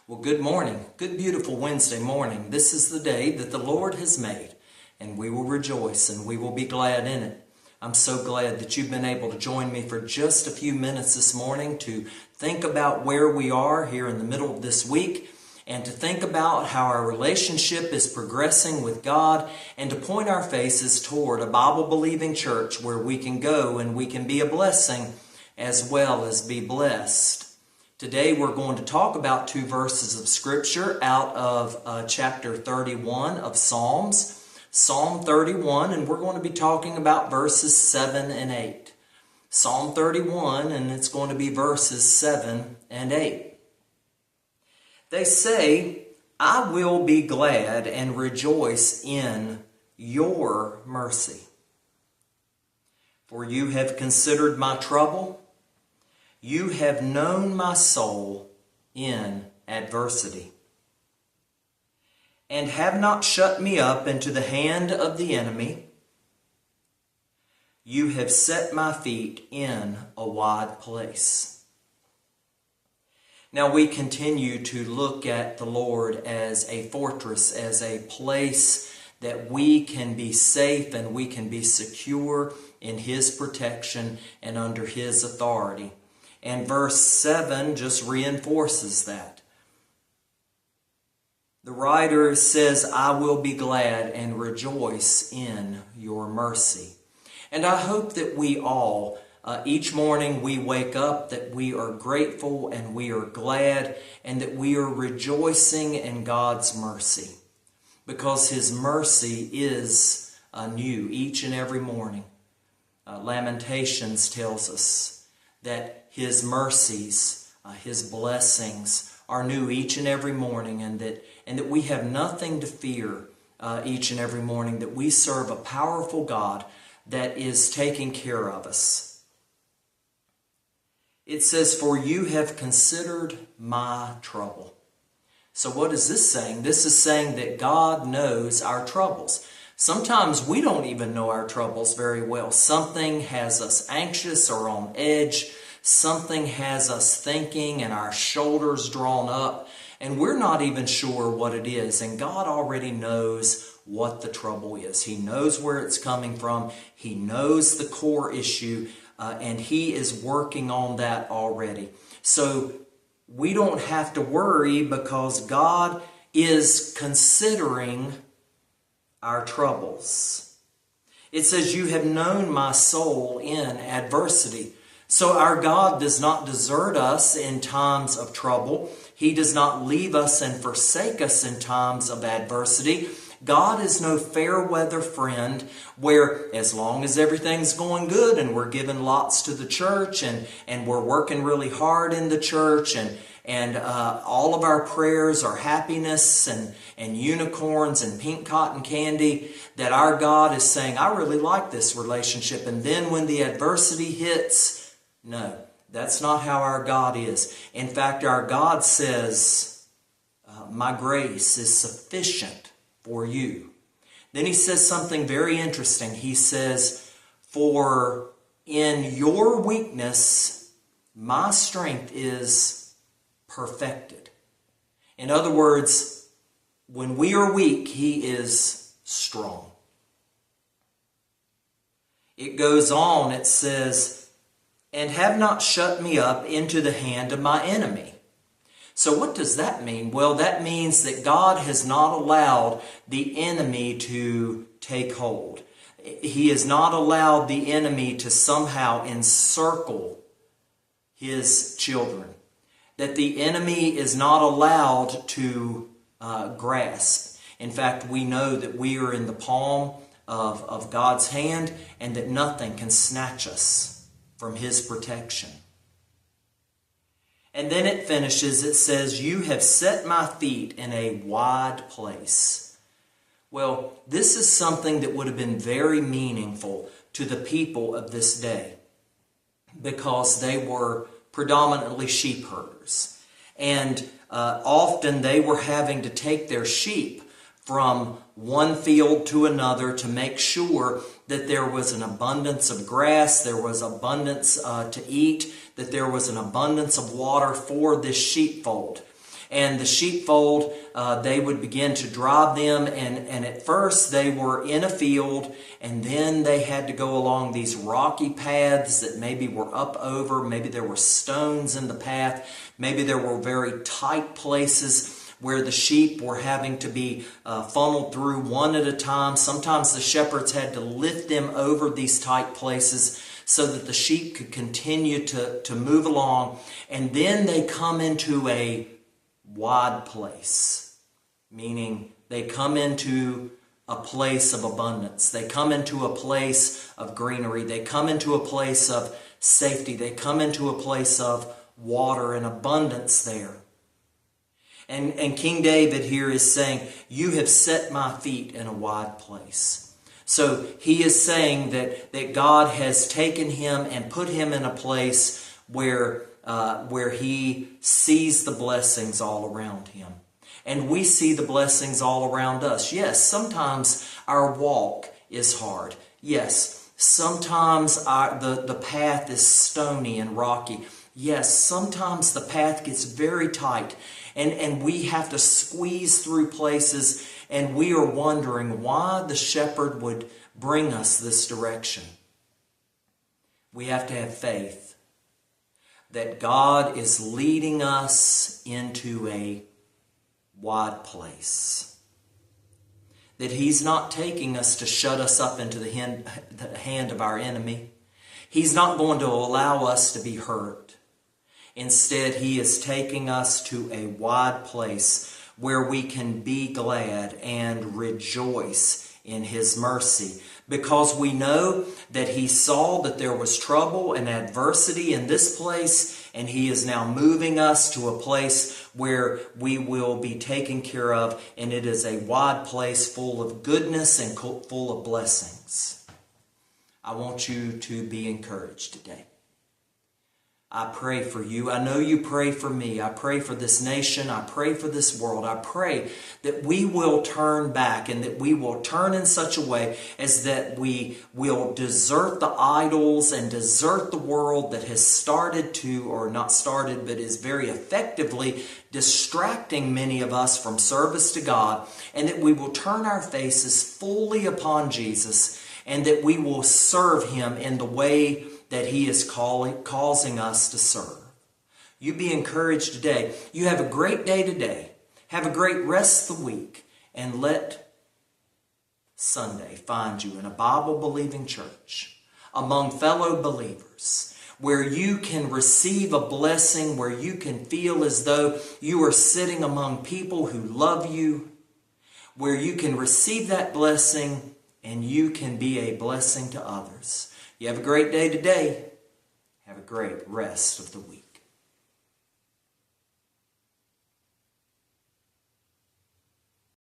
Well, good morning. Good, beautiful Wednesday morning. This is the day that the Lord has made, and we will rejoice and we will be glad in it. I'm so glad that you've been able to join me for just a few minutes this morning to think about where we are here in the middle of this week and to think about how our relationship is progressing with God and to point our faces toward a Bible-believing church where we can go and we can be a blessing as well as be blessed. Today we're going to talk about two verses of Scripture out of chapter 31 of Psalms, Psalm 31, and we're going to be talking about verses 7 and 8. Psalm 31, and it's going to be verses 7 and 8. They say, "I will be glad and rejoice in your mercy. For you have considered my trouble. You have known my soul in adversity, and have not shut me up into the hand of the enemy. You have set my feet in a wide place." Now we continue to look at the Lord as a fortress, as a place that we can be safe and we can be secure in His protection and under His authority. And verse 7 just reinforces that. The writer says, "I will be glad and rejoice in your mercy." And I hope that we all, each morning we wake up, that we are grateful and we are glad and that we are rejoicing in God's mercy. Because His mercy is new each and every morning. Lamentations tells us that His mercies, His blessings are new each and every morning, and that we have nothing to fear each and every morning, that we serve a powerful God that is taking care of us. It says, "For you have considered my trouble." So what is this saying? This is saying that God knows our troubles. Sometimes we don't even know our troubles very well. Something has us anxious or on edge. Something has us thinking and our shoulders drawn up, and we're not even sure what it is. And God already knows what the trouble is. He knows where it's coming from. He knows the core issue, and He is working on that already. So we don't have to worry because God is considering our troubles. It says, "You have known my soul in adversity." So our God does not desert us in times of trouble. He does not leave us and forsake us in times of adversity. God is no fair weather friend where as long as everything's going good and we're giving lots to the church and we're working really hard in the church and all of our prayers are happiness and unicorns and pink cotton candy, that our God is saying, "I really like this relationship." And then when the adversity hits, no, that's not how our God is. In fact, our God says, "My grace is sufficient for you." Then He says something very interesting. He says, "For in your weakness, my strength is perfected." In other words, when we are weak, He is strong. It goes on, it says, "And have not shut me up into the hand of my enemy." So what does that mean? Well, that means that God has not allowed the enemy to take hold. He has not allowed the enemy to somehow encircle His children. That the enemy is not allowed to grasp. In fact, we know that we are in the palm of God's hand and that nothing can snatch us from His protection. And then it finishes, it says, "You have set my feet in a wide place." Well, this is something that would have been very meaningful to the people of this day because they were predominantly sheep herders. And often they were having to take their sheep from one field to another to make sure that there was an abundance of grass, there was abundance to eat, that there was an abundance of water for this sheepfold. And the sheepfold, they would begin to drive them, and at first they were in a field, and then they had to go along these rocky paths that maybe were up over, maybe there were stones in the path, maybe there were very tight places where the sheep were having to be funneled through one at a time. Sometimes the shepherds had to lift them over these tight places so that the sheep could continue to move along. And then they come into a wide place, meaning they come into a place of abundance. They come into a place of greenery. They come into a place of safety. They come into a place of water and abundance there. And King David here is saying, you have set my feet in a wide place. So he is saying that God has taken him and put him in a place where he sees the blessings all around him. And we see the blessings all around us. Yes, sometimes our walk is hard. Yes, sometimes the path is stony and rocky. Yes, sometimes the path gets very tight and we have to squeeze through places, and we are wondering why the shepherd would bring us this direction. We have to have faith that God is leading us into a wide place. That He's not taking us to shut us up into the hand of our enemy. He's not going to allow us to be hurt. Instead, He is taking us to a wide place where we can be glad and rejoice in His mercy, because we know that He saw that there was trouble and adversity in this place, and He is now moving us to a place where we will be taken care of, and it is a wide place full of goodness and full of blessings. I want you to be encouraged today. I pray for you. I know you pray for me. I pray for this nation. I pray for this world. I pray that we will turn back, and that we will turn in such a way as that we will desert the idols and desert the world that has started to, or not started, but is very effectively distracting many of us from service to God, and that we will turn our faces fully upon Jesus, and that we will serve Him in the way that He is causing us to serve. You be encouraged today. You have a great day today. Have a great rest of the week. And let Sunday find you in a Bible-believing church among fellow believers, where you can receive a blessing, where you can feel as though you are sitting among people who love you, where you can receive that blessing and you can be a blessing to others. You have a great day today. Have a great rest of the week.